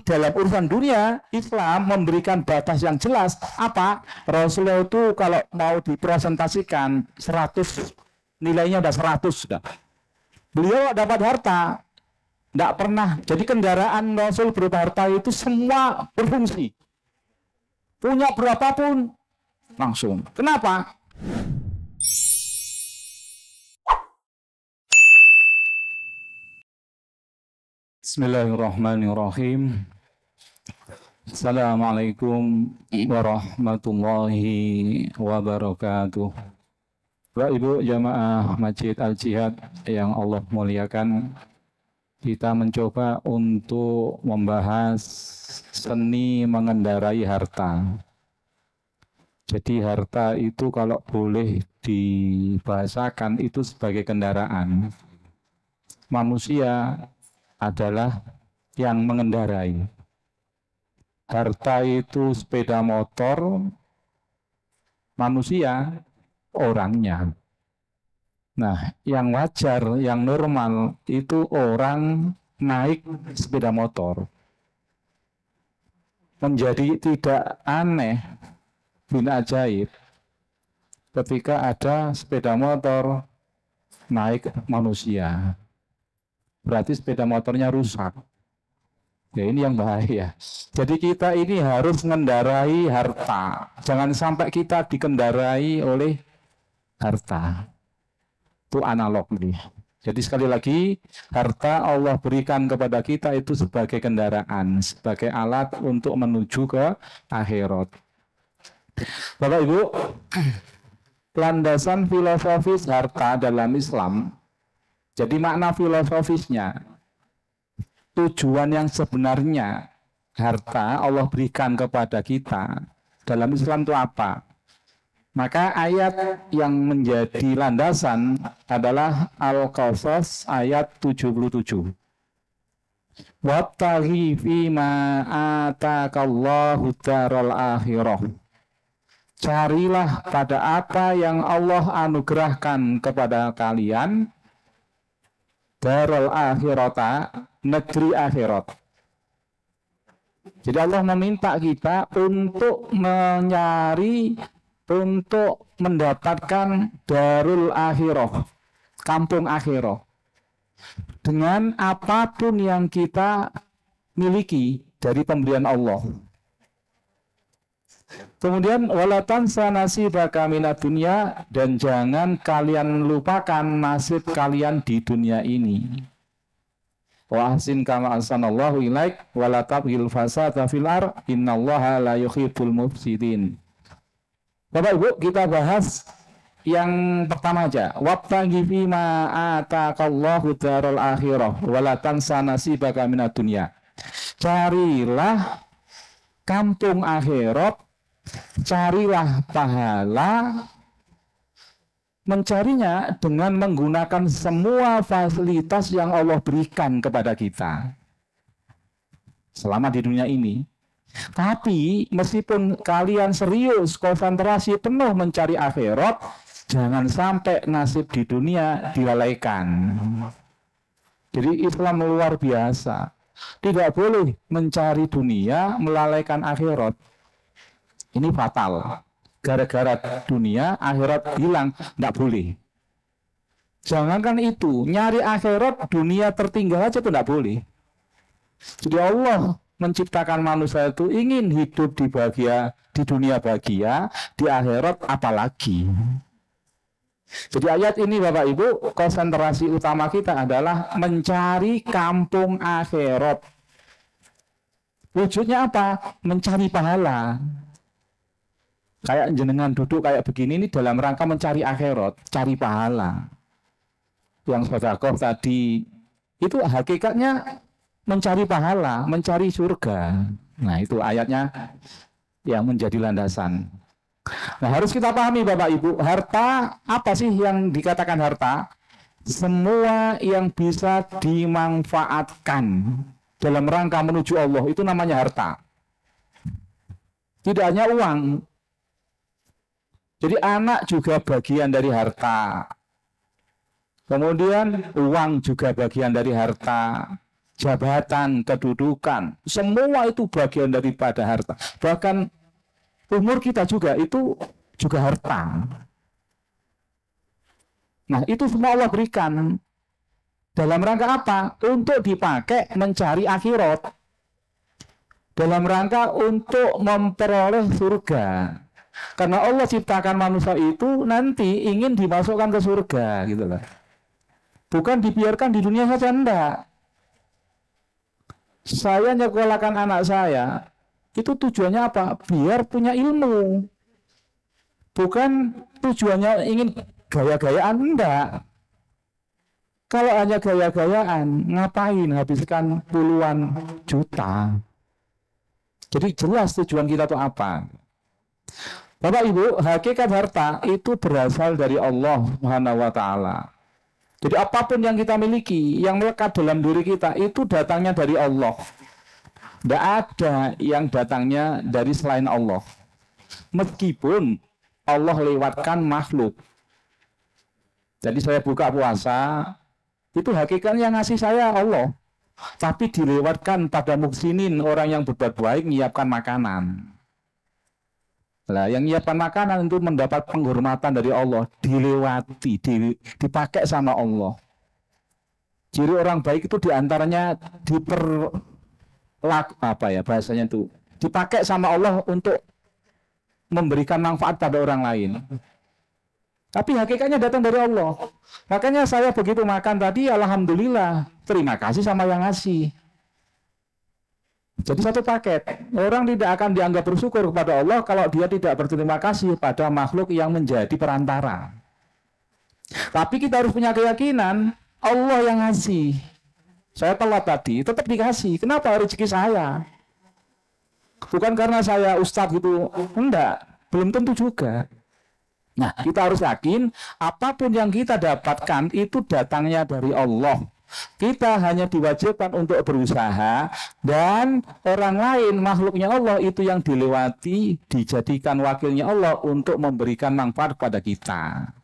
dalam urusan dunia, Islam memberikan batas yang jelas. Apa? Rasulullah itu kalau mau dipresentasikan 100, nilainya udah 100 sudah. Beliau dapat harta, tidak pernah. Jadi kendaraan Rasul berupa harta itu semua berfungsi. Punya berapapun langsung. Kenapa? Bismillahirrahmanirrahim. Assalamualaikum warahmatullahi wabarakatuh. Bapak Ibu jamaah Masjid Al-Jihad yang Allah muliakan, kita mencoba untuk membahas seni mengendarai harta. Jadi harta itu kalau boleh dibahasakan itu sebagai kendaraan. Manusia adalah yang mengendarai. Harta itu sepeda motor, manusia orangnya. Nah, yang wajar, yang normal itu orang naik sepeda motor. Menjadi tidak aneh, bin ajaib, ketika ada sepeda motor naik manusia. Berarti sepeda motornya rusak. Ya, ini yang bahaya. Jadi kita ini harus mengendarai harta. Jangan sampai kita dikendarai oleh harta. Itu analog nih. Jadi sekali lagi, harta Allah berikan kepada kita itu sebagai kendaraan, sebagai alat untuk menuju ke akhirat. Bapak Ibu, landasan filosofis harta dalam Islam. Jadi makna filosofisnya, tujuan yang sebenarnya harta Allah berikan kepada kita dalam Islam itu apa? Maka ayat yang menjadi landasan adalah Al-Qasas ayat 77. Wabtaghi fima atakallahu daral akhirah. Carilah pada apa yang Allah anugerahkan kepada kalian darul akhirata, negeri akhirat. Jadi Allah meminta kita untuk mencari, untuk mendapatkan darul akhirah, kampung akhirat, dengan apapun yang kita miliki dari pemberian Allah. Kemudian walatan sanasi bakamina dunia, dan jangan kalian lupakan nasib kalian di dunia ini. Wa ahsin kama ahsanallahu ilaik wa la tabghil fasada fil ardh innallaha la yuhibbul mufsidin. Bapak Ibu, kita bahas yang pertama aja. Wabtaghi fima atakallahu darul akhirah wa la tansa nasibaka minad dunya. Carilah kampung akhirat, carilah pahala, mencarinya dengan menggunakan semua fasilitas yang Allah berikan kepada kita selama di dunia ini. Tapi meskipun kalian serius, konsentrasi penuh mencari akhirat, jangan sampai nasib di dunia dilalaikan. Jadi Islam luar biasa. Tidak boleh mencari dunia, melalaikan akhirat. Ini fatal. Gara-gara dunia, akhirat hilang. Tidak boleh. Jangankan itu, nyari akhirat, dunia tertinggal aja itu tidak boleh. Jadi Allah menciptakan manusia itu ingin hidup di dunia bahagia, di akhirat apalagi. Jadi ayat ini Bapak Ibu, konsentrasi utama kita adalah mencari kampung akhirat. Wujudnya apa? Mencari pahala. Kayak jenengan duduk kayak begini ini dalam rangka mencari akhirat, cari pahala. Yang sedekah tadi itu hakikatnya mencari pahala, mencari surga. Nah, itu ayatnya yang menjadi landasan. Nah, harus kita pahami Bapak Ibu, harta apa sih yang dikatakan harta? Semua yang bisa dimanfaatkan dalam rangka menuju Allah itu namanya harta. Tidak hanya uang. Jadi anak juga bagian dari harta. Kemudian uang juga bagian dari harta. jabatan, kedudukan, semua itu bagian daripada harta. Bahkan umur kita juga itu juga harta. Nah, itu semua Allah berikan. Dalam rangka apa? Untuk dipakai mencari akhirat. Dalam rangka untuk memperoleh surga. Karena Allah ciptakan manusia itu nanti ingin dimasukkan ke surga, gitu loh. Bukan dibiarkan di dunia saja, enggak. Saya nyekolahkan anak saya, itu tujuannya apa? Biar punya ilmu. Bukan tujuannya ingin gaya-gayaan, enggak. Kalau hanya gaya-gayaan, ngapain habiskan puluhan juta? Jadi jelas tujuan kita itu apa. Bapak Ibu, hakikat harta itu berasal dari Allah Subhanahu wa Ta'ala. Jadi apapun yang kita miliki, yang melekat dalam diri kita, itu datangnya dari Allah. Tidak ada yang datangnya dari selain Allah. Meskipun Allah lewatkan makhluk. Jadi saya buka puasa, itu hakikatnya yang ngasih saya Allah. Tapi dilewatkan pada muhsinin, orang yang berbuat baik, menyiapkan makanan. Nah, yang menyiapkan makanan itu mendapat penghormatan dari Allah, dilewati, dipakai sama Allah. Ciri orang baik itu diantaranya bahasanya itu dipakai sama Allah untuk memberikan manfaat pada orang lain. Tapi hakikatnya datang dari Allah. Makanya saya begitu makan tadi, alhamdulillah, terima kasih sama yang ngasih. Jadi satu paket. Orang tidak akan dianggap bersyukur kepada Allah kalau dia tidak berterima kasih pada makhluk yang menjadi perantara. Tapi kita harus punya keyakinan Allah yang ngasih. Saya telat tadi, tetap dikasih. Kenapa rezeki saya? Bukan karena saya ustadz gitu. Enggak, belum tentu juga. Nah, kita harus yakin apapun yang kita dapatkan itu datangnya dari Allah. Kita hanya diwajibkan untuk berusaha, dan orang lain, makhluknya Allah itu yang dilewati, dijadikan wakilnya Allah untuk memberikan manfaat kepada kita.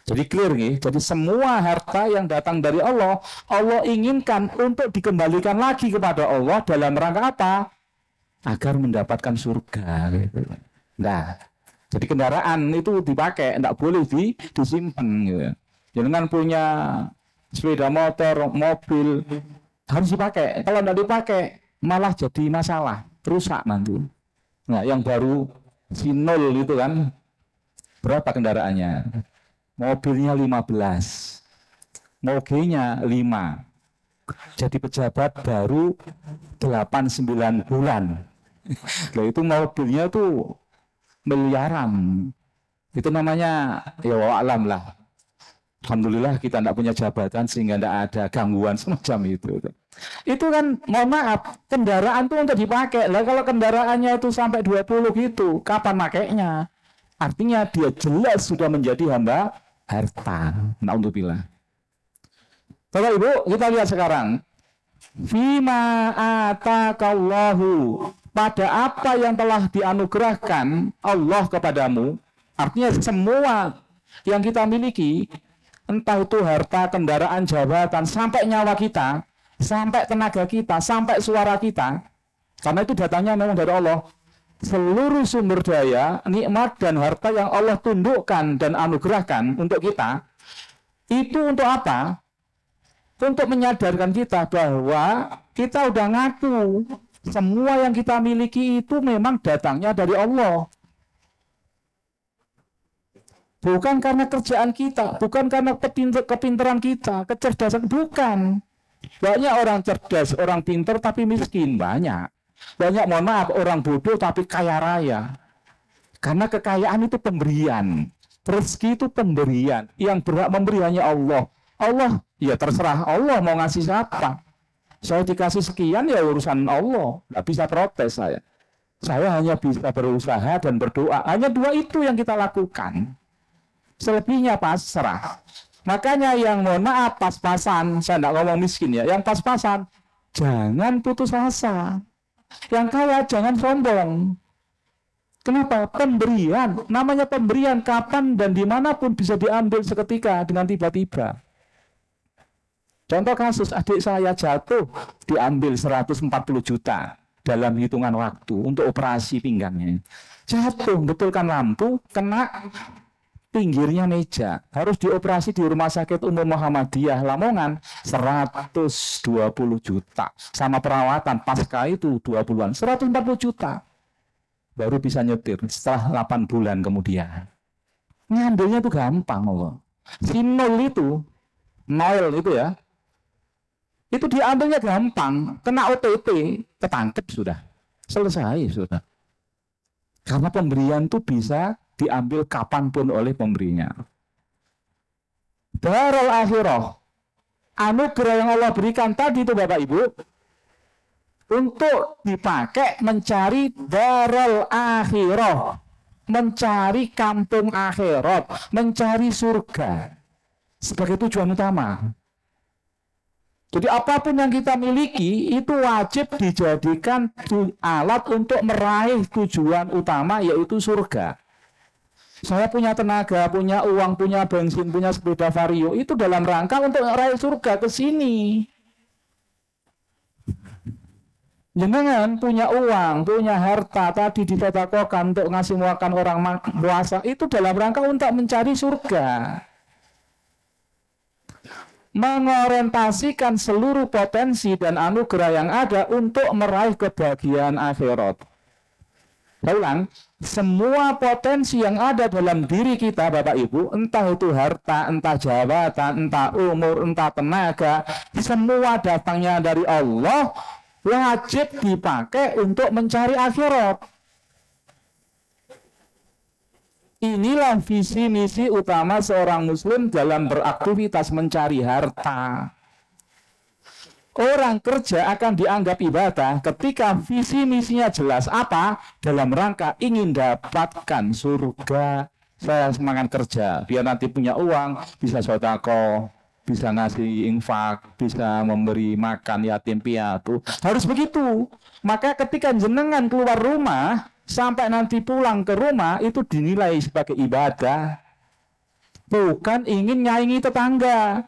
Jadi clear nih, jadi semua harta yang datang dari Allah, Allah inginkan untuk dikembalikan lagi kepada Allah dalam rangka apa? Agar mendapatkan surga. Gitu. Nah, jadi kendaraan itu dipakai, tidak boleh disimpan. Gitu. Jangan punya sepeda motor, mobil, harus dipakai. Kalau tidak dipakai, malah jadi masalah, rusak nanti. Nah, yang baru si nol itu kan, berapa kendaraannya? Mobilnya 15, mogenya 5. Jadi pejabat baru 8-9 bulan. Nah, itu mobilnya tuh miliaran. Itu namanya, ya wa'alam lah. Alhamdulillah kita tidak punya jabatan sehingga tidak ada gangguan semacam itu. Itu kan, mohon maaf, kendaraan itu untuk dipakai. Lah kalau kendaraannya itu sampai 20 gitu, kapan makainya? Artinya dia jelas sudah menjadi hamba harta. Na'udzubillah. Bapak Ibu, kita lihat sekarang. Fima atakallahu, pada apa yang telah dianugerahkan Allah kepadamu. Artinya semua yang kita miliki, entah itu harta, kendaraan, jabatan, sampai nyawa kita, sampai tenaga kita, sampai suara kita, karena itu datangnya memang dari Allah. Seluruh sumber daya, nikmat dan harta yang Allah tundukkan dan anugerahkan untuk kita, itu untuk apa? Untuk menyadarkan kita bahwa kita udah ngaku semua yang kita miliki itu memang datangnya dari Allah. Bukan karena kerjaan kita, bukan karena kepintaran kita, kecerdasan, bukan. Banyak orang cerdas, orang pintar tapi miskin, banyak. Banyak, mohon maaf, orang bodoh tapi kaya raya. Karena kekayaan itu pemberian, rezeki itu pemberian. Yang berhak memberi hanya Allah. Allah, ya terserah Allah mau ngasih siapa. Saya dikasih sekian ya urusan Allah, nggak bisa protes saya. Saya hanya bisa berusaha dan berdoa. Hanya dua itu yang kita lakukan. Selebihnya pasrah. Makanya yang mohon maaf pas-pasan, saya tidak ngomong miskin ya, yang pas-pasan jangan putus asa. Yang kaya jangan sombong. Kenapa? Pemberian. Namanya pemberian kapan dan dimanapun bisa diambil seketika dengan tiba-tiba. Contoh kasus adik saya jatuh, diambil 140 juta dalam hitungan waktu untuk operasi pinggangnya. Jatuh, betulkan lampu, kena pinggirnya meja. Harus dioperasi di Rumah Sakit Umum Muhammadiyah Lamongan, 120 juta. Sama perawatan pasca itu 20-an, 140 juta. Baru bisa nyetir setelah 8 bulan kemudian. Ngambilnya itu gampang Allah. Si nol itu ya, itu diambilnya gampang, kena OTT, ketangkep sudah, selesai sudah. Karena pemberian itu bisa diambil kapanpun oleh pemberinya. Darul akhirah, anugerah yang Allah berikan tadi itu Bapak Ibu, untuk dipakai mencari darul akhirah, mencari kampung akhirat, mencari surga sebagai tujuan utama. Jadi apapun yang kita miliki itu wajib dijadikan alat untuk meraih tujuan utama, yaitu surga. Saya punya tenaga, punya uang, punya bensin, punya sepeda vario, itu dalam rangka untuk meraih surga ke sini. Jangan punya uang, punya harta tadi disedekahkan untuk ngasih makan orang puasa, itu dalam rangka untuk mencari surga. Mengorientasikan seluruh potensi dan anugerah yang ada untuk meraih kebahagiaan akhirat. Saya ulang, semua potensi yang ada dalam diri kita Bapak Ibu, entah itu harta, entah jabatan, entah umur, entah tenaga, semua datangnya dari Allah, wajib dipakai untuk mencari akhirat. Inilah visi misi utama seorang muslim dalam beraktivitas mencari harta. Orang kerja akan dianggap ibadah ketika visi misinya jelas. Apa? Dalam rangka ingin dapatkan surga. Saya semangat kerja biar nanti punya uang, bisa sedekah, bisa ngasih infak, bisa memberi makan yatim piatu. Harus begitu. Maka ketika jenengan keluar rumah sampai nanti pulang ke rumah itu dinilai sebagai ibadah. Bukan ingin nyaingi tetangga.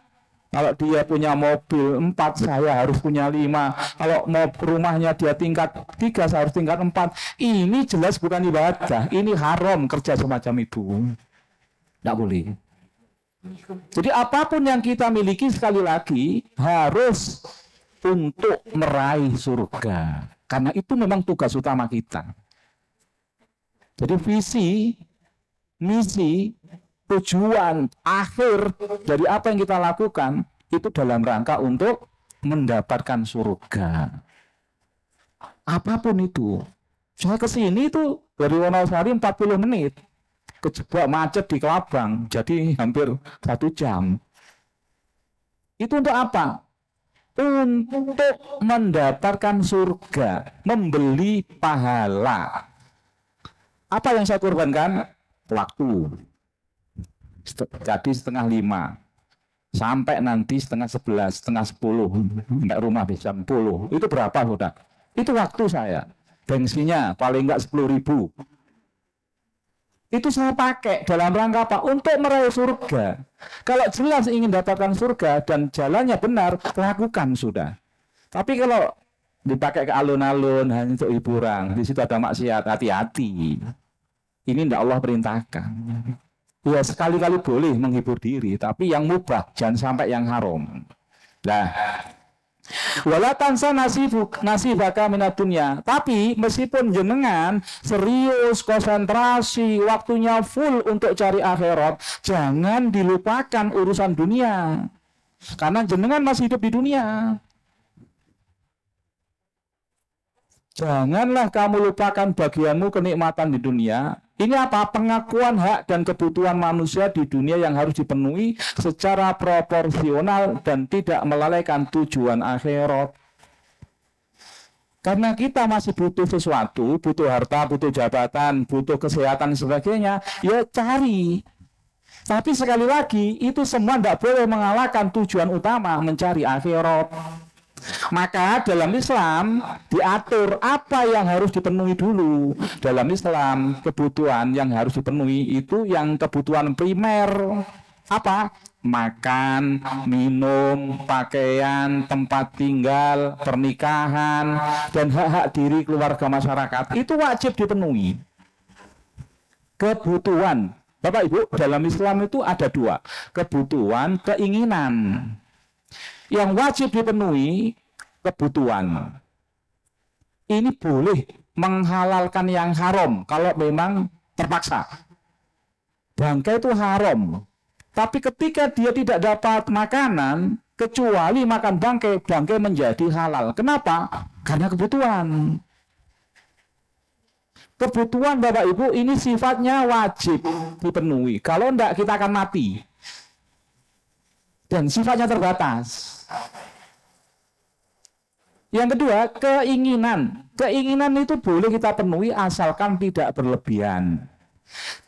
Kalau dia punya mobil 4, saya harus punya 5. Kalau mau rumahnya dia tingkat 3, saya harus tingkat 4. Ini jelas bukan ibadah. Ini haram kerja semacam itu. Tidak boleh. Jadi apapun yang kita miliki sekali lagi harus untuk meraih surga. Karena itu memang tugas utama kita. Jadi visi, misi, tujuan akhir dari apa yang kita lakukan itu dalam rangka untuk mendapatkan surga. Apapun itu. Saya ke sini itu dari Wonosari 40 menit. Kejebak macet di Kelabang, jadi hampir 1 jam. Itu untuk apa? Untuk mendapatkan surga, membeli pahala. Apa yang saya korbankan? Waktu. Jadi 10:30. Sampai nanti 10:30, 10:30. Sampai rumah bisa 10. Itu berapa, Saudara? Itu waktu saya. Bensinnya paling enggak 10.000. Itu saya pakai dalam rangka apa? Untuk meraih surga. Kalau jelas ingin dapatkan surga dan jalannya benar, lakukan sudah. Tapi kalau dipakai ke alun-alun hanya untuk hiburan, di situ ada maksiat, hati-hati. Ini tidak Allah perintahkan. Ya sekali-kali boleh menghibur diri, tapi yang mubah, jangan sampai yang haram. Nah, wala tansa nasibaka minad dunya. Tapi meskipun jenengan serius, konsentrasi, waktunya full untuk cari akhirat, jangan dilupakan urusan dunia. Karena jenengan masih hidup di dunia. Janganlah kamu lupakan bagianmu kenikmatan di dunia. Ini apa? Pengakuan hak dan kebutuhan manusia di dunia yang harus dipenuhi secara proporsional dan tidak melalaikan tujuan akhirat. Karena kita masih butuh sesuatu, butuh harta, butuh jabatan, butuh kesehatan dan sebagainya, ya cari. Tapi sekali lagi, itu semua tidak boleh mengalahkan tujuan utama mencari akhirat. Maka dalam Islam diatur apa yang harus dipenuhi dulu. Dalam Islam kebutuhan yang harus dipenuhi itu yang kebutuhan primer. Apa? makan, minum, pakaian, tempat tinggal, pernikahan, dan hak-hak diri keluarga masyarakat itu wajib dipenuhi. Kebutuhan, Bapak Ibu, dalam Islam itu ada dua, kebutuhan, keinginan. Yang wajib dipenuhi kebutuhan. Ini boleh menghalalkan yang haram kalau memang terpaksa. Bangkai itu haram. Tapi ketika dia tidak dapat makanan, kecuali makan bangkai, bangkai menjadi halal. Kenapa? Karena kebutuhan. Kebutuhan Bapak Ibu ini sifatnya wajib dipenuhi. Kalau enggak kita akan mati. Dan sifatnya terbatas. Yang kedua, keinginan. Keinginan itu boleh kita penuhi asalkan tidak berlebihan.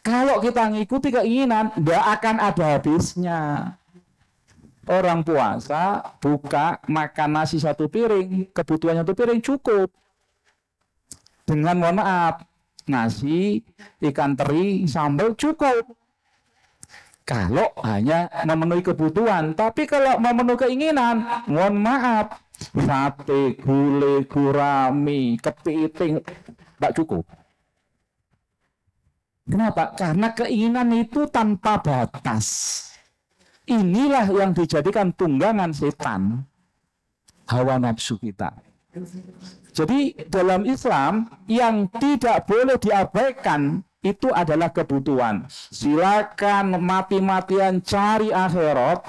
Kalau kita ngikuti keinginan, tidak akan ada habisnya. Orang puasa, buka, makan nasi satu piring, kebutuhannya satu piring cukup. Dengan mohon maaf, nasi, ikan teri, sambal cukup. Kalau hanya memenuhi kebutuhan, tapi kalau memenuhi keinginan, mohon maaf, sate, gulai, gurami, kepiting, tidak cukup. Kenapa? Karena keinginan itu tanpa batas. Inilah yang dijadikan tunggangan setan, hawa nafsu kita. Jadi dalam Islam yang tidak boleh diabaikan itu adalah kebutuhan. Silakan mati-matian cari akhirat,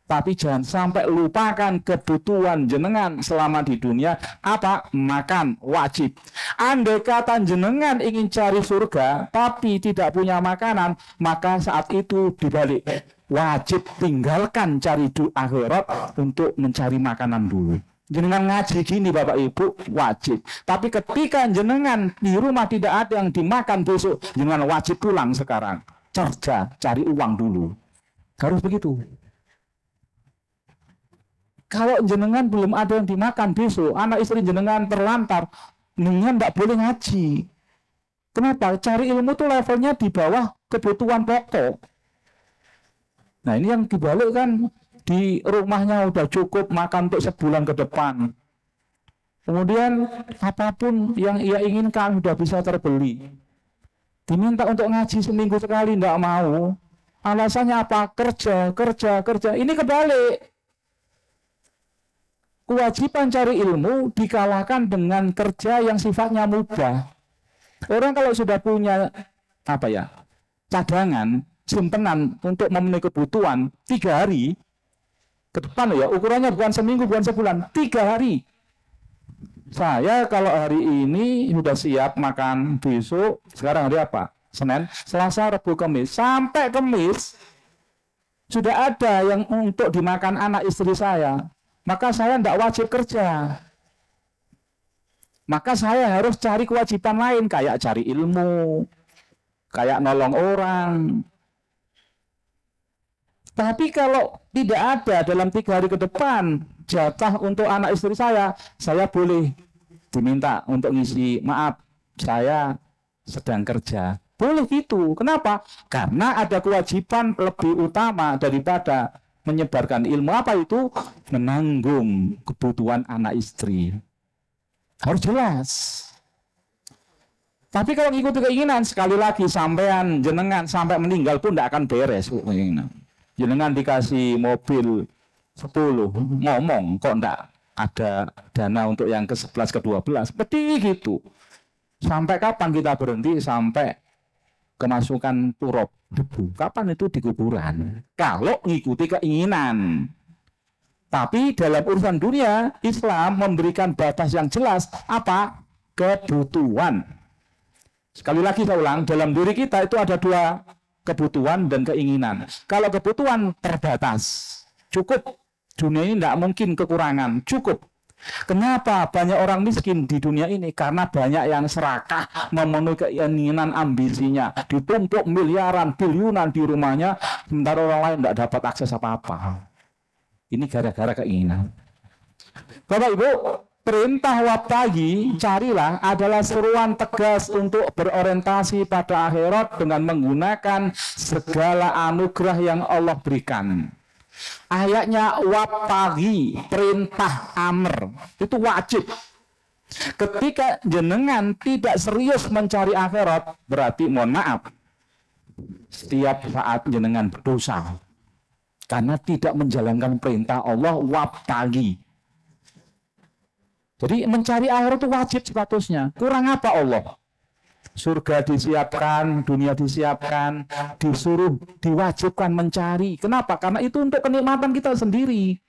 tapi jangan sampai lupakan kebutuhan jenengan selama di dunia. Apa? Makan wajib. Andai kata jenengan ingin cari surga tapi tidak punya makanan, maka saat itu dibalik. Wajib tinggalkan cari akhirat untuk mencari makanan dulu. Jenengan ngaji gini Bapak Ibu wajib. Tapi ketika jenengan di rumah tidak ada yang dimakan besok, jenengan wajib pulang sekarang. Kerja, cari uang dulu. Harus begitu. Kalau jenengan belum ada yang dimakan besok, anak istri jenengan terlantar, jenengan tidak boleh ngaji. Kenapa? Cari ilmu itu levelnya di bawah kebutuhan pokok. Nah ini yang dibalik kan, di rumahnya udah cukup makan untuk sebulan ke depan. Kemudian apapun yang ia inginkan sudah bisa terbeli. Diminta untuk ngaji seminggu sekali tidak mau. Alasannya apa? Kerja. Ini kebalik. Kewajiban cari ilmu dikalahkan dengan kerja yang sifatnya mubah. Orang kalau sudah punya cadangan, simpenan untuk memenuhi kebutuhan 3 hari ke depan ya, ukurannya bukan seminggu, bukan sebulan, 3 hari. Saya kalau hari ini sudah siap makan besok, sekarang hari apa? Senin, Selasa, Rabu, Kamis. Sampai Kamis sudah ada yang untuk dimakan anak istri saya. Maka saya tidak wajib kerja. Maka saya harus cari kewajiban lain, kayak cari ilmu, kayak nolong orang. Tapi kalau tidak ada dalam 3 hari ke depan jatah untuk anak istri saya boleh diminta untuk ngisi, maaf, saya sedang kerja. Boleh gitu. Kenapa? Karena ada kewajiban lebih utama daripada menyebarkan ilmu. Apa itu? Menanggung kebutuhan anak istri. Harus jelas. Tapi kalau ngikuti keinginan, sekali lagi sampean jenengan sampai meninggal pun tidak akan beres. Jenengan dikasih mobil 10, ngomong kok enggak ada dana untuk yang ke-11, ke-12. Seperti gitu. Sampai kapan kita berhenti? Sampai kemasukan turap debu. Kapan itu di kuburan? Kalau ngikuti keinginan. Tapi dalam urusan dunia, Islam memberikan batas yang jelas. Apa? Kebutuhan. Sekali lagi saya ulang, dalam diri kita itu ada 2, kebutuhan dan keinginan. Kalau kebutuhan terbatas, cukup. Dunia ini tidak mungkin kekurangan, cukup. Kenapa banyak orang miskin di dunia ini? Karena banyak yang serakah memenuhi keinginan ambisinya. Ditumpuk miliaran, biliunan di rumahnya, sementara orang lain tidak dapat akses apa-apa. Ini gara-gara keinginan. Bapak Ibu, Perintah wabtaghi, carilah, adalah seruan tegas untuk berorientasi pada akhirat dengan menggunakan segala anugerah yang Allah berikan. Ayatnya wabtaghi, perintah amr, itu wajib. Ketika jenengan tidak serius mencari akhirat, berarti mohon maaf, setiap saat jenengan berdosa karena tidak menjalankan perintah Allah wabtaghi. Jadi mencari akhirat itu wajib statusnya. Kurang apa Allah? Surga disiapkan, dunia disiapkan, disuruh, diwajibkan mencari. Kenapa? Karena itu untuk kenikmatan kita sendiri.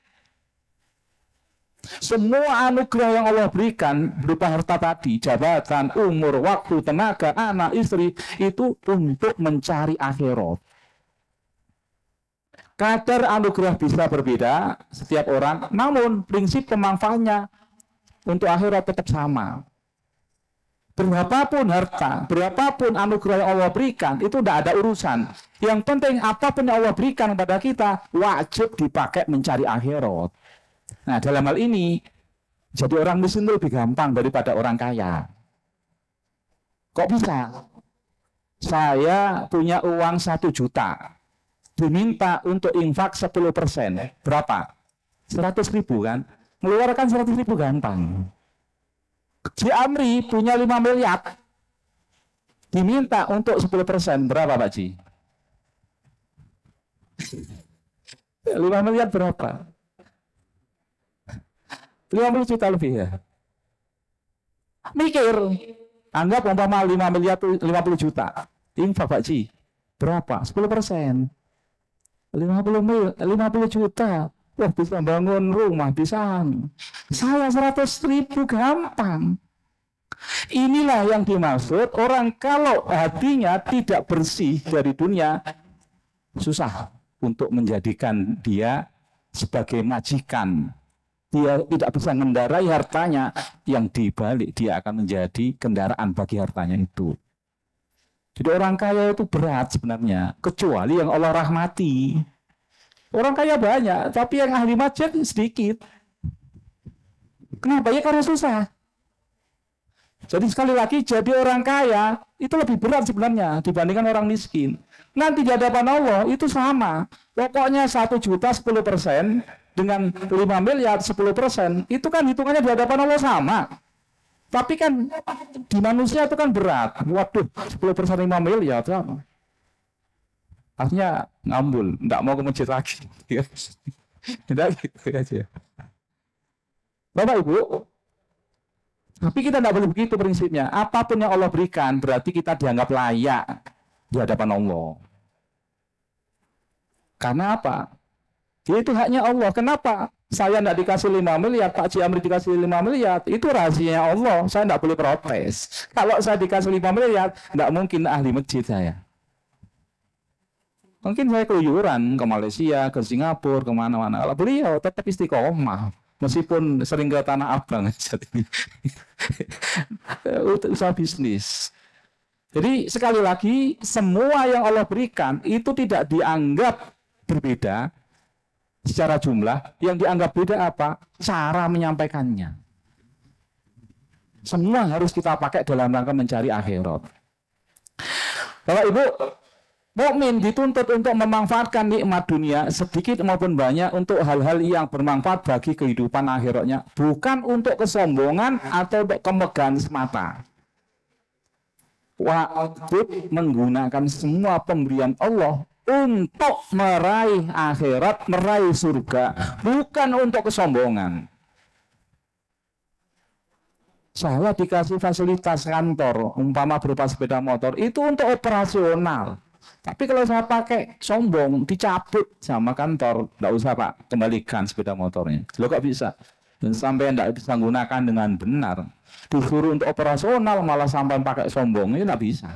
Semua anugerah yang Allah berikan berupa harta tadi, jabatan, umur, waktu, tenaga, anak, istri, itu untuk mencari akhirat. Kadar anugerah bisa berbeda setiap orang, namun prinsip pemanfaatannya untuk akhirat tetap sama. Berapapun harta, berapapun anugerah yang Allah berikan, itu tidak ada urusan. Yang penting apapun yang Allah berikan kepada kita, wajib dipakai mencari akhirat. Nah, dalam hal ini, jadi orang miskin itu lebih gampang daripada orang kaya. Kok bisa? Saya punya uang 1 juta, diminta untuk infak 10%. Berapa? 100.000 kan? Mengeluarkan 100.000 gampang. Si Amri punya 5 miliar, diminta untuk 10%. Berapa Pak Ji? 5 miliar berapa? 50 juta lebih ya. Mikir, anggap umpama 5 miliar 50 juta. Infak Pak Ji, berapa? 10%. 50 juta. Wah, bisa bangun rumah, bisa. Saya 100.000 gampang. Inilah yang dimaksud orang kalau hatinya tidak bersih dari dunia, susah untuk menjadikan dia sebagai majikan. Dia tidak bisa mengendarai hartanya, yang dibalik dia akan menjadi kendaraan bagi hartanya itu. Jadi orang kaya itu berat sebenarnya, kecuali yang Allah rahmati. Orang kaya banyak, tapi yang ahli maksiat sedikit. Kenapa? Ya karena susah. Jadi sekali lagi, jadi orang kaya itu lebih berat sebenarnya dibandingkan orang miskin. Nanti di hadapan Allah itu sama. Pokoknya 1 juta 10% dengan 5 miliar 10%, itu kan hitungannya di hadapan Allah sama. Tapi kan di manusia itu kan berat. Waduh, 10% 5 miliar sama. Akhirnya ngambul, enggak mau ke masjid lagi. Tidak gitu aja. Bapak Ibu, tapi kita tidak boleh begitu prinsipnya. Apapun yang Allah berikan berarti kita dianggap layak di hadapan Allah. Karena apa? Itu haknya Allah. Kenapa? Saya tidak dikasih 5 miliar, Pak Ji Amri dikasih 5 miliar. Itu rahasianya Allah. Saya tidak boleh protes. Kalau saya dikasih 5 miliar, tidak mungkin ahli masjid saya. Mungkin saya keluyuran ke Malaysia, ke Singapura, kemana-mana. Kalau beliau tetap istiqomah, meskipun sering ke Tanah Abang. Usaha bisnis. Jadi sekali lagi, semua yang Allah berikan itu tidak dianggap berbeda secara jumlah. Yang dianggap beda apa? Cara menyampaikannya. Semua harus kita pakai dalam rangka mencari akhirat. Bapak Ibu, mukmin dituntut untuk memanfaatkan nikmat dunia sedikit maupun banyak untuk hal-hal yang bermanfaat bagi kehidupan akhiratnya, bukan untuk kesombongan atau untuk kemegahan semata. Wajib menggunakan semua pemberian Allah untuk meraih akhirat, meraih surga, bukan untuk kesombongan. Saya dikasih fasilitas kantor, umpama berupa sepeda motor, itu untuk operasional. Tapi kalau saya pakai sombong, dicabut sama kantor, tidak usah Pak, kembalikan sepeda motornya. Loh kok bisa? Dan sampai tidak bisa menggunakan dengan benar. Disuruh untuk operasional malah sampai pakai sombong, ini tidak bisa.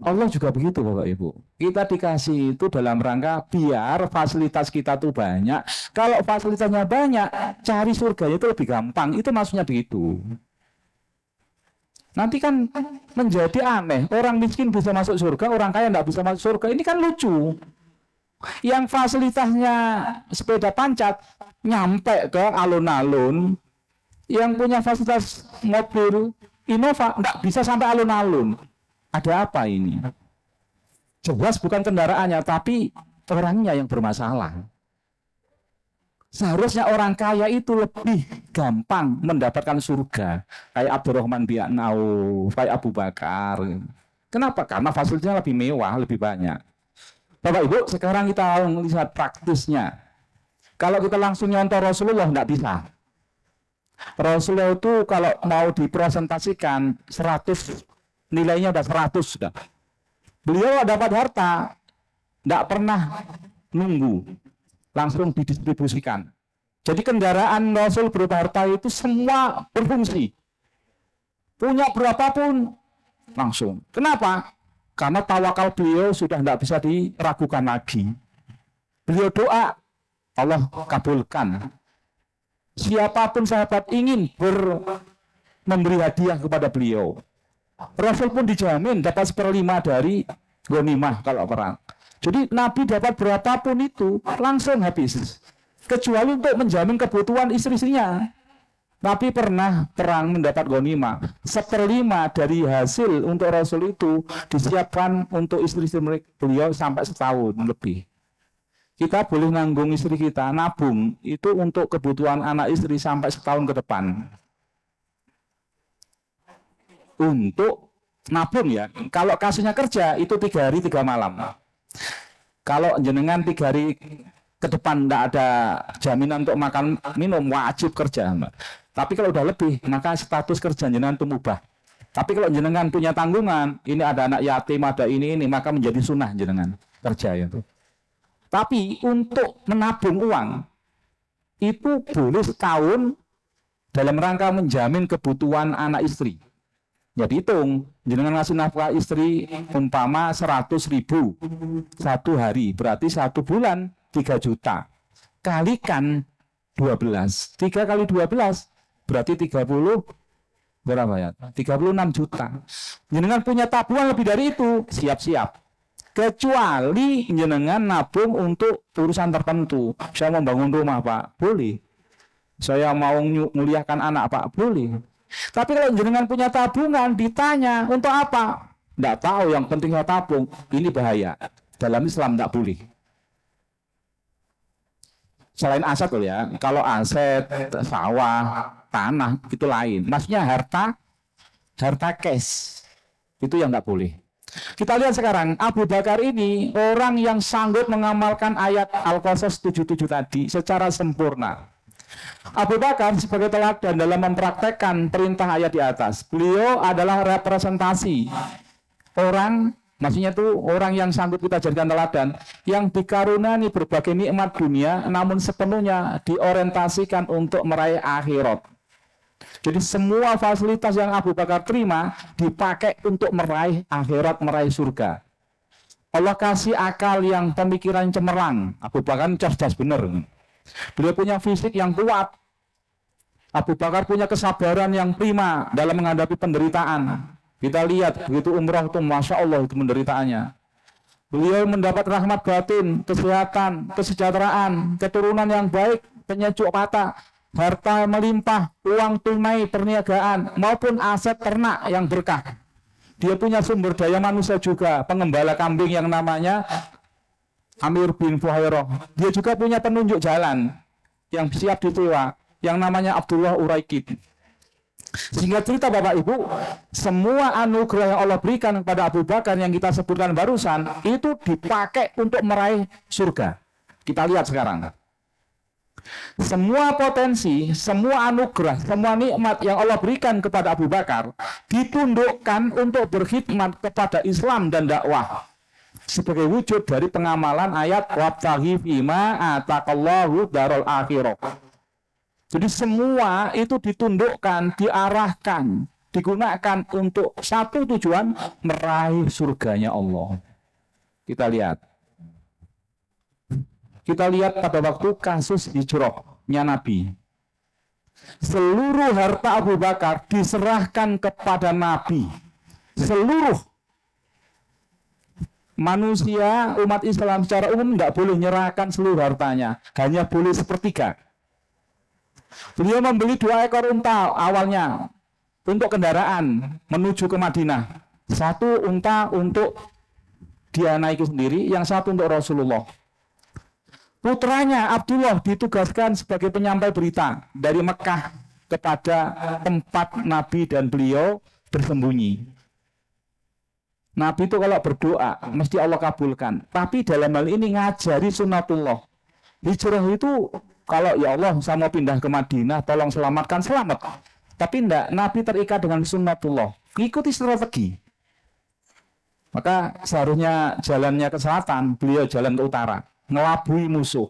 Allah juga begitu Bapak Ibu. Kita dikasih itu dalam rangka biar fasilitas kita tuh banyak. Kalau fasilitasnya banyak, cari surganya itu lebih gampang. Itu maksudnya begitu. Nanti kan menjadi aneh. Orang miskin bisa masuk surga, orang kaya tidak bisa masuk surga. Ini kan lucu. Yang fasilitasnya sepeda pancat nyampe ke alun-alun, Yang punya fasilitas mobil Innova nggak bisa sampai alun-alun. Ada apa ini? Jelas bukan kendaraannya, tapi orangnya yang bermasalah. Seharusnya orang kaya itu lebih gampang mendapatkan surga. Kayak Abdurrahman bin Auf, kayak Abu Bakar. Kenapa? Karena fasilitasnya lebih mewah, lebih banyak. Bapak Ibu, sekarang kita lihat praktisnya. Kalau kita langsung nyontoh Rasulullah, nggak bisa. Rasulullah itu kalau mau dipresentasikan 100, nilainya udah 100 sudah. Beliau dapat harta, nggak pernah nunggu, langsung didistribusikan. Jadi kendaraan Rasul berupa harta itu semua berfungsi. Punya berapapun, langsung. Kenapa? Karena tawakal beliau sudah tidak bisa diragukan lagi. Beliau doa, Allah kabulkan. Siapapun sahabat ingin memberi hadiah kepada beliau. Rasul pun dijamin dapat 1/5 dari ghanimah kalau perang. Jadi Nabi dapat berapapun itu langsung habis. Kecuali untuk menjamin kebutuhan istri-istrinya. Nabi pernah perang mendapat ghanimah. 1/5 dari hasil untuk Rasul itu disiapkan untuk istri-istri beliau sampai setahun lebih. Kita boleh nanggung istri kita, nabung itu untuk kebutuhan anak istri sampai setahun ke depan. Untuk nabung ya. Kalau kasusnya kerja itu 3 hari 3 malam. Kalau jenengan 3 hari ke depan tidak ada jaminan untuk makan minum, wajib kerja. Tapi kalau udah lebih, maka status kerja jenengan itu mubah. Tapi kalau jenengan punya tanggungan, ini ada anak yatim, ada ini, maka menjadi sunnah jenengan kerja itu. Tapi untuk menabung uang itu boleh setahun dalam rangka menjamin kebutuhan anak istri. Jadi hitung, jenengan ngasih nafkah istri umpama 100.000 satu hari, berarti 1 bulan 3 juta. Kalikan 12. 3 kali 12 berarti 30 berapa ya? 36 juta. Jenengan punya tabungan lebih dari itu, siap-siap. Kecuali jenengan nabung untuk urusan tertentu. Saya mau bangun rumah, Pak, boleh. Saya mau muliakan anak, Pak, boleh. Tapi kalau jenengan punya tabungan, ditanya untuk apa? Tidak tahu, yang penting saya tabung. Ini bahaya. Dalam Islam tidak boleh. Selain aset loh ya, kalau aset, sawah, tanah, itu lain. Maksudnya harta cash. Itu yang tidak boleh. Kita lihat sekarang, Abu Bakar ini orang yang sanggup mengamalkan ayat Al-Qasas 77 tadi secara sempurna. Abu Bakar sebagai teladan dalam mempraktekkan perintah ayat di atas. Beliau adalah representasi orang, maksudnya itu orang yang sanggup kita jadikan teladan, yang dikaruniai berbagai nikmat dunia, namun sepenuhnya diorientasikan untuk meraih akhirat. Jadi semua fasilitas yang Abu Bakar terima dipakai untuk meraih akhirat, meraih surga. Allah kasih akal yang pemikiran cemerlang. Abu Bakar cerdas benar. Beliau punya fisik yang kuat. Abu Bakar punya kesabaran yang prima dalam menghadapi penderitaan. Kita lihat begitu umrah itu, masya Allah itu penderitaannya. Beliau mendapat rahmat batin, kesehatan, kesejahteraan, keturunan yang baik, penyejuk mata, harta melimpah, uang tunai perniagaan, maupun aset ternak yang berkah. Dia punya sumber daya manusia juga, pengembala kambing yang namanya Amir bin Fuhairah. Dia juga punya penunjuk jalan yang siap disewa, yang namanya Abdullah Uraikid. Sehingga cerita Bapak Ibu, semua anugerah yang Allah berikan kepada Abu Bakar yang kita sebutkan barusan, itu dipakai untuk meraih surga. Kita lihat sekarang. Semua potensi, semua anugerah, semua nikmat yang Allah berikan kepada Abu Bakar ditundukkan untuk berkhidmat kepada Islam dan dakwah sebagai wujud dari pengamalan ayat wabtaghi fima ataqallahu darul akhirah. Jadi semua itu ditundukkan, diarahkan, digunakan untuk satu tujuan, meraih surganya Allah. Kita lihat. Kita lihat pada waktu kasus hijrahnya Nabi. Seluruh harta Abu Bakar diserahkan kepada Nabi. Seluruh manusia, umat Islam secara umum tidak boleh menyerahkan seluruh hartanya. Hanya boleh 1/3. Beliau membeli 2 ekor unta awalnya untuk kendaraan menuju ke Madinah. 1 unta untuk dia naiki sendiri, yang 1 untuk Rasulullah. Putranya Abdullah ditugaskan sebagai penyampai berita dari Mekah kepada tempat Nabi dan beliau bersembunyi. Nabi itu kalau berdoa mesti Allah kabulkan. Tapi dalam hal ini ngajari sunatullah. Hijrah itu kalau ya Allah saya mau pindah ke Madinah, tolong selamatkan, selamat. Tapi enggak, Nabi terikat dengan sunatullah. Ikuti strategi. Maka seharusnya jalannya ke selatan, beliau jalan ke utara, ngelabui musuh.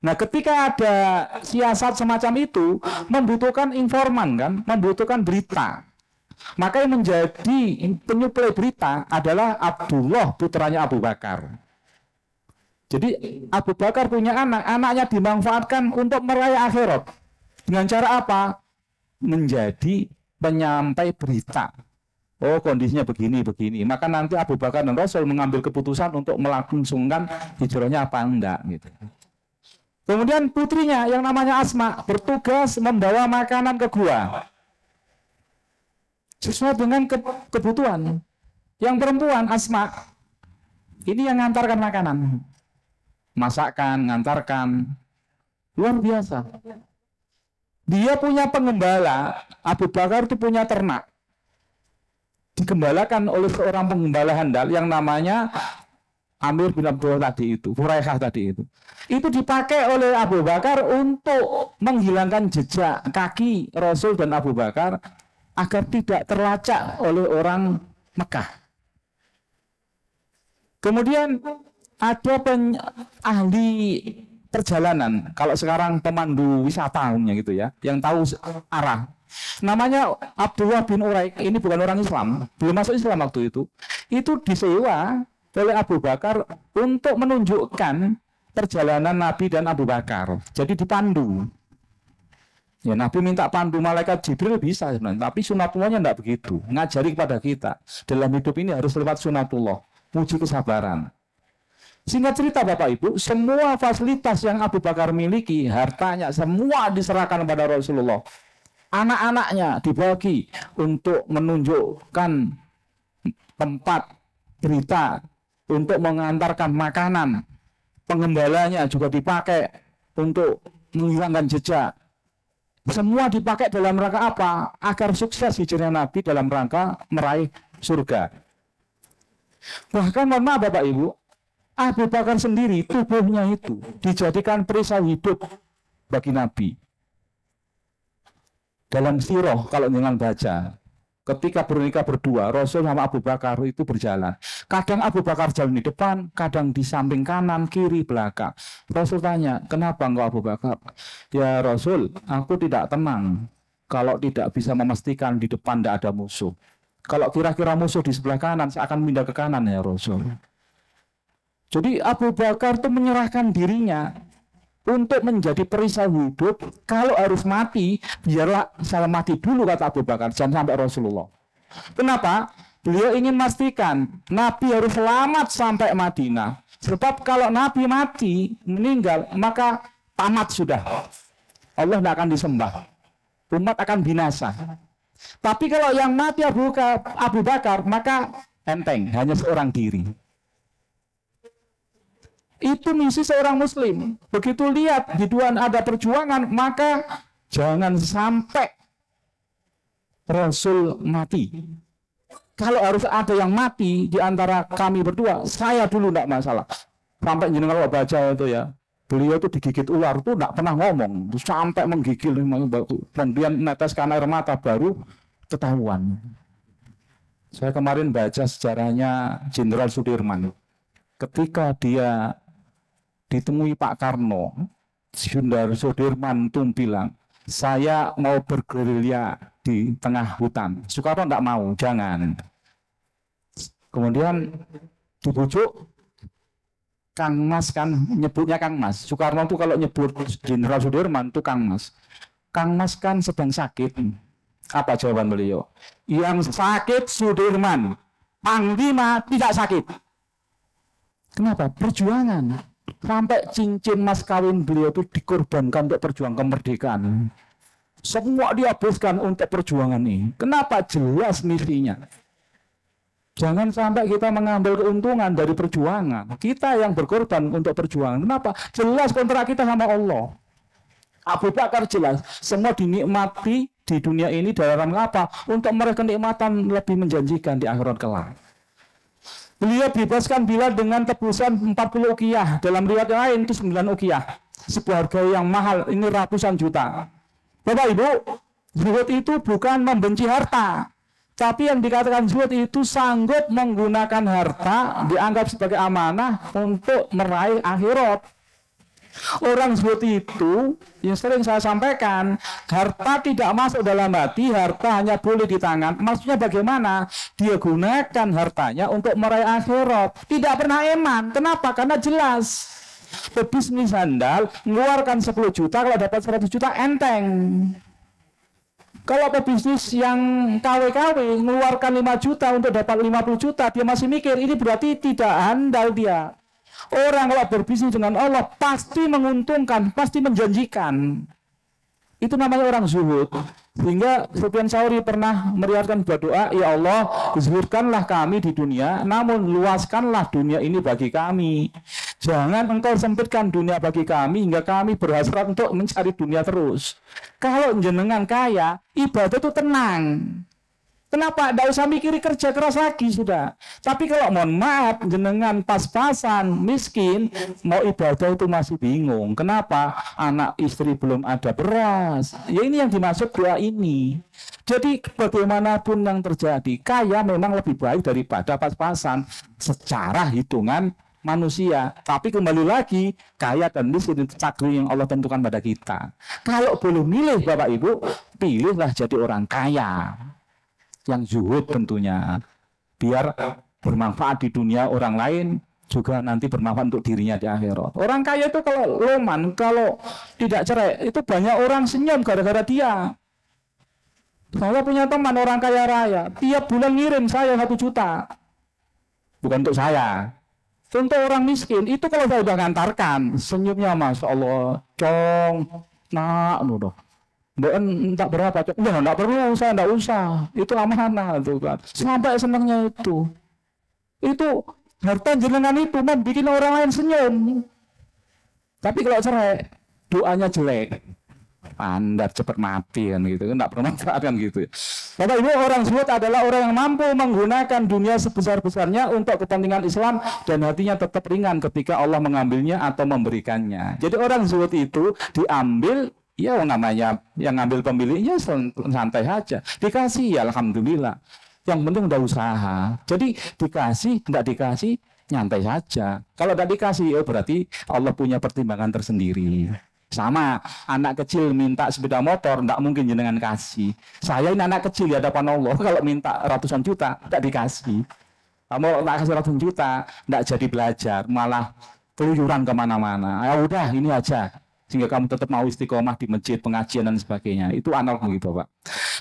Nah, ketika ada siasat semacam itu, membutuhkan informan kan, membutuhkan berita. Maka yang menjadi penyuplai berita adalah Abdullah, putranya Abu Bakar. Jadi Abu Bakar punya anak, anaknya dimanfaatkan untuk meraih akhirat. Dengan cara apa? Menjadi penyampai berita. Oh, kondisinya begini. Maka nanti Abu Bakar dan Rasul mengambil keputusan untuk melangsungkan hijrahnya apa enggak gitu. Kemudian putrinya yang namanya Asma bertugas membawa makanan ke gua. Sesuai dengan kebutuhan. Yang perempuan Asma ini yang ngantarkan makanan. Masakan, ngantarkan. Luar biasa. Dia punya pengembala, Abu Bakar itu punya ternak. Digembalakan oleh seorang pengembala handal yang namanya Amir bin Abdullah tadi itu, Hurairah tadi itu. Itu dipakai oleh Abu Bakar untuk menghilangkan jejak kaki Rasul dan Abu Bakar agar tidak terlacak oleh orang Mekah. Kemudian ada ahli perjalanan, kalau sekarang pemandu wisata gitu ya, yang tahu arah. Namanya Abdullah bin Uraik, ini bukan orang Islam, belum masuk Islam waktu itu. Itu disewa oleh Abu Bakar untuk menunjukkan perjalanan Nabi dan Abu Bakar. Jadi dipandu. Ya, Nabi minta pandu malaikat Jibril bisa sebenarnya, tapi sunatullahnya tidak begitu. Ngajari kepada kita, dalam hidup ini harus lewat sunatullah, puji kesabaran. Singkat cerita Bapak Ibu, semua fasilitas yang Abu Bakar miliki, hartanya semua diserahkan kepada Rasulullah. Anak-anaknya dibagi untuk menunjukkan tempat berita, untuk mengantarkan makanan. Pengembalanya juga dipakai untuk menghilangkan jejak. Semua dipakai dalam rangka apa? Agar sukses hijrahnya Nabi dalam rangka meraih surga. Bahkan mohon maaf Bapak Ibu, Abu Bakar sendiri tubuhnya itu dijadikan perisai hidup bagi Nabi. Dalam sirah kalau dengan baca, ketika bernikah berdua, Rasul sama Abu Bakar itu berjalan. Kadang Abu Bakar jalan di depan, kadang di samping kanan, kiri, belakang. Rasul tanya, kenapa engkau Abu Bakar? Ya Rasul, aku tidak tenang kalau tidak bisa memastikan di depan tidak ada musuh. Kalau kira-kira musuh di sebelah kanan, saya akan pindah ke kanan ya Rasul. Jadi Abu Bakar itu menyerahkan dirinya untuk menjadi perisai hidup. Kalau harus mati, biarlah saya mati dulu, kata Abu Bakar, jangan sampai Rasulullah. Kenapa? Beliau ingin memastikan Nabi harus selamat sampai Madinah. Sebab kalau Nabi mati, meninggal, maka tamat sudah. Allah tidak akan disembah. Umat akan binasa. Tapi kalau yang mati Abu Bakar, maka enteng, hanya seorang diri. Itu misi seorang muslim. Begitu lihat di duaan ada perjuangan, maka jangan sampai Rasul mati. Kalau harus ada yang mati di antara kami berdua, saya dulu tidak masalah. Sampai jenengan kalau baca itu ya, beliau itu digigit ular itu tidak pernah ngomong, sampai menggigil, kemudian neteskan air mata baru ketahuan. Saya kemarin baca sejarahnya Jenderal Sudirman. Ketika dia ditemui Pak Karno, Jenderal Sudirman itu bilang, saya mau bergerilya di tengah hutan. Soekarno tidak mau, jangan. Kemudian dibujuk Kang Mas, kan nyebutnya Kang Mas. Soekarno itu kalau nyebut Jenderal Sudirman itu Kang Mas. Kang Mas kan sedang sakit. Apa jawaban beliau? Yang sakit Sudirman, Panglima tidak sakit. Kenapa? Perjuangan. Sampai cincin mas kawin beliau itu dikorbankan untuk perjuangan kemerdekaan. Semua dihabiskan untuk perjuangan ini. Kenapa? Jelas misinya. Jangan sampai kita mengambil keuntungan dari perjuangan. Kita yang berkorban untuk perjuangan. Kenapa? Jelas kontrak kita sama Allah. Abu Bakar jelas. Semua dinikmati di dunia ini dalam apa? Untuk meraih kenikmatan lebih menjanjikan di akhirat kelak. Beliau bebaskan Bilal dengan tebusan 40 uqiyah. Dalam riwayat lain itu 9 uqiyah. Sebuah harga yang mahal. Ini ratusan juta. Bapak Ibu, zuhud itu bukan membenci harta. Tapi yang dikatakan zuhud itu sanggup menggunakan harta dianggap sebagai amanah untuk meraih akhirat. Orang zuhud itu yang sering saya sampaikan, harta tidak masuk dalam hati, harta hanya boleh di tangan. Maksudnya bagaimana? Dia gunakan hartanya untuk meraih akhirat. Tidak pernah eman. Kenapa? Karena jelas. Pebisnis sandal mengeluarkan 10 juta, kalau dapat 100 juta enteng. Kalau pebisnis yang KW-KW mengeluarkan 5 juta untuk dapat 50 juta, dia masih mikir, ini berarti tidak handal dia. Orang kalau berbisnis dengan Allah pasti menguntungkan, pasti menjanjikan. Itu namanya orang zuhud. Sehingga Sufyan Tsauri pernah meriwayatkan berdoa, ya Allah, zuhudkanlah kami di dunia, namun luaskanlah dunia ini bagi kami. Jangan engkau sempitkan dunia bagi kami hingga kami berhasrat untuk mencari dunia terus. Kalau jenengan kaya, ibadah itu tenang. Kenapa? Tidak usah mikir kerja keras lagi sudah. Tapi kalau mohon maaf, jenengan pas-pasan, miskin, mau ibadah itu masih bingung. Kenapa? Anak istri belum ada beras. Ya ini yang dimaksud doa ini. Jadi bagaimanapun yang terjadi, kaya memang lebih baik daripada pas-pasan secara hitungan manusia. Tapi kembali lagi, kaya dan miskin itu takdir yang Allah tentukan pada kita. Kalau boleh milih Bapak Ibu, pilihlah jadi orang kaya. Yang zuhud tentunya, biar bermanfaat di dunia orang lain, juga nanti bermanfaat untuk dirinya di akhirat. Orang kaya itu kalau loman, kalau tidak cerai, itu banyak orang senyum gara-gara dia. Saya punya teman orang kaya raya, tiap bulan ngirim saya 1 juta. Bukan untuk saya, untuk orang miskin. Itu kalau saya udah ngantarkan, senyumnya Masya Allah, cong, nak, nuduh. Tak berapa, enggak perlu, saya enggak usah, itu amanah tuh kan. Sampai senangnya itu harta jenengan itu bikin orang lain senyum. Tapi kalau cerai, doanya jelek, pandar cepat mati kan gitu, enggak bermanfaat kan gitu. Bapak Ibu, orang zuhud adalah orang yang mampu menggunakan dunia sebesar-besarnya untuk kepentingan Islam dan hatinya tetap ringan ketika Allah mengambilnya atau memberikannya. Jadi orang zuhud itu diambil. Ya namanya yang ngambil pemiliknya santai aja. Dikasih ya alhamdulillah. Yang penting udah usaha. Jadi dikasih, tidak dikasih, nyantai saja. Kalau tidak dikasih, berarti Allah punya pertimbangan tersendiri. Sama, anak kecil minta sepeda motor, tidak mungkin jenengan kasih. Saya ini anak kecil di hadapan Allah, kalau minta ratusan juta, tidak dikasih. Kamu tak kasih ratusan juta, tidak jadi belajar, malah keluyuran kemana-mana. Ya udah, ini aja. Sehingga kamu tetap mau istiqomah di masjid, pengajian dan sebagainya. Itu analogi Bapak.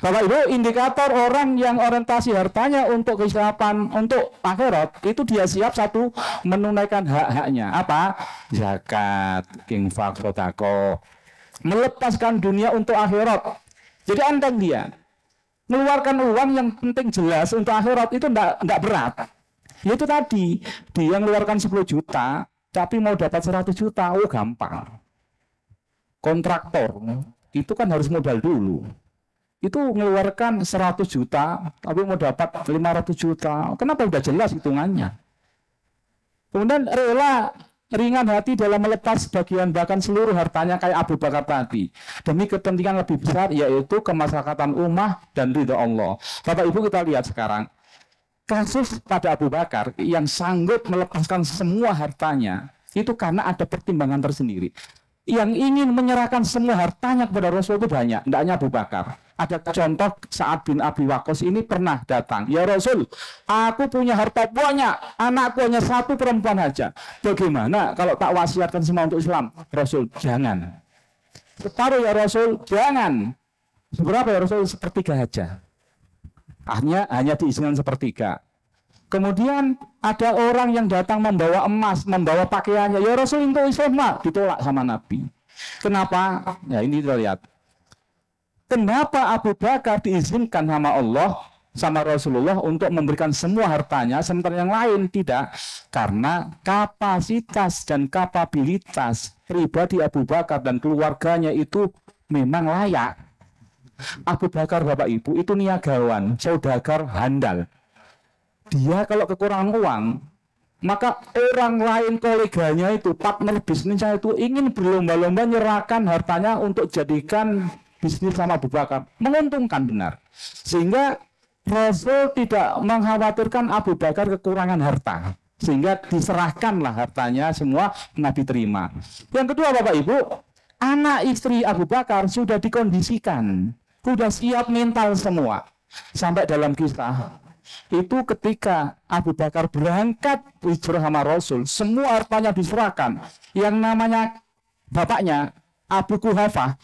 Bapak Ibu, indikator orang yang orientasi hartanya untuk kesiapan untuk akhirat, itu dia siap satu menunaikan hak-haknya. Apa? Zakat, infak, sedekah, melepaskan dunia untuk akhirat. Jadi enteng dia. Mengeluarkan uang yang penting jelas untuk akhirat itu enggak berat. Itu tadi, dia mengeluarkan 10 juta, tapi mau dapat 100 juta, gampang. Kontraktor itu kan harus modal dulu. Itu mengeluarkan 100 juta, tapi mau dapat 500 juta. Kenapa? Udah jelas hitungannya. Kemudian rela ringan hati dalam melepas sebagian bahkan seluruh hartanya kayak Abu Bakar tadi. Demi kepentingan lebih besar yaitu kemaslahatan ummah dan ridha Allah. Bapak Ibu kita lihat sekarang. Kasus pada Abu Bakar yang sanggup melepaskan semua hartanya itu karena ada pertimbangan tersendiri. Yang ingin menyerahkan semua hartanya kepada Rasul itu banyak, tidak hanya Abu Bakar. Ada contoh Sa'ad bin Abi Waqqas ini pernah datang, ya Rasul, aku punya harta banyak, anakku hanya 1 perempuan saja. Bagaimana kalau tak wasiatkan semua untuk Islam? Rasul, jangan. Separuh ya Rasul, jangan. Seberapa ya Rasul? 1/3 saja. Hanya diizinkan 1/3. Kemudian ada orang yang datang membawa emas, membawa pakaiannya. Ya Rasul untuk Islam, ditolak sama Nabi. Kenapa? Ya ini kita lihat. Kenapa Abu Bakar diizinkan sama Allah, sama Rasulullah untuk memberikan semua hartanya, sementara yang lain tidak? Karena kapasitas dan kapabilitas pribadi Abu Bakar dan keluarganya itu memang layak. Abu Bakar, Bapak Ibu, itu niagawan, saudagar handal. Dia kalau kekurangan uang, maka orang lain koleganya itu, partner bisnisnya itu ingin berlomba-lomba nyerahkan hartanya untuk jadikan bisnis sama Abu Bakar. Menguntungkan benar. Sehingga Rasul tidak mengkhawatirkan Abu Bakar kekurangan harta. Sehingga diserahkanlah hartanya semua, Nabi terima. Yang kedua, Bapak Ibu, anak istri Abu Bakar sudah dikondisikan. Sudah siap mental semua. Sampai dalam kisah itu ketika Abu Bakar berangkat hijrah sama Rasul, semua hartanya diserahkan. Yang namanya bapaknya Abu Kuhafah,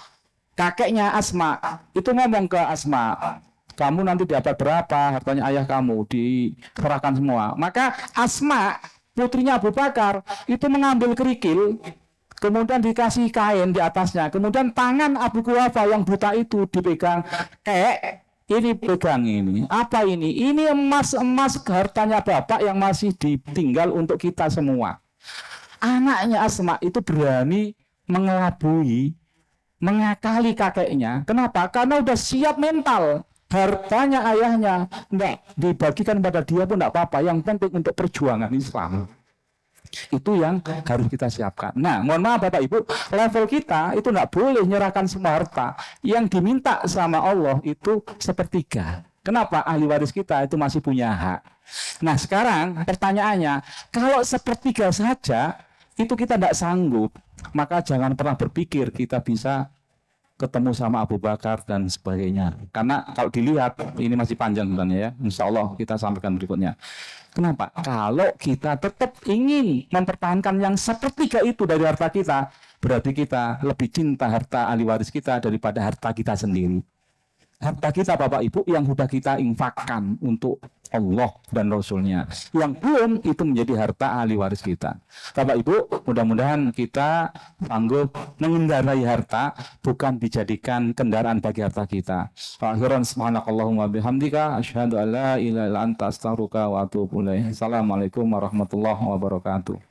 kakeknya Asma, itu ngomong ke Asma, kamu nanti dapat berapa hartanya ayah kamu, diserahkan semua. Maka Asma, putrinya Abu Bakar, itu mengambil kerikil, kemudian dikasih kain di atasnya, kemudian tangan Abu Kuhafah yang buta itu dipegang, kayak ini pegang ini. Apa ini? Ini emas hartanya bapak yang masih ditinggal untuk kita semua. Anaknya Asma itu berani mengelabui, mengakali kakeknya. Kenapa? Karena udah siap mental. Hartanya ayahnya enggak dibagikan pada dia pun enggak apa-apa. Yang penting untuk perjuangan Islam. Itu yang harus kita siapkan. Nah, mohon maaf Bapak Ibu, level kita itu tidak boleh menyerahkan semua harta. Yang diminta sama Allah itu sepertiga. Kenapa? Ahli waris kita itu masih punya hak. Nah, sekarang pertanyaannya, kalau sepertiga saja itu kita tidak sanggup, maka jangan pernah berpikir kita bisa ketemu sama Abu Bakar dan sebagainya. Karena kalau dilihat, ini masih panjang sebenarnya ya. Insya Allah kita sampaikan berikutnya. Kenapa? Kalau kita tetap ingin mempertahankan yang sepertiga itu dari harta kita, berarti kita lebih cinta harta ahli waris kita daripada harta kita sendiri. Harta kita Bapak Ibu yang sudah kita infakkan untuk Allah dan Rasulnya. Yang belum itu menjadi harta ahli waris kita. Bapak Ibu, mudah-mudahan kita sanggup mengendarai harta, bukan dijadikan kendaraan bagi harta kita. Akhiran subhanakallahumma bihamdika asyhadu an la ilaha illa anta astaghfiruka wa atubu ilaik. Assalamualaikum warahmatullahi wabarakatuh.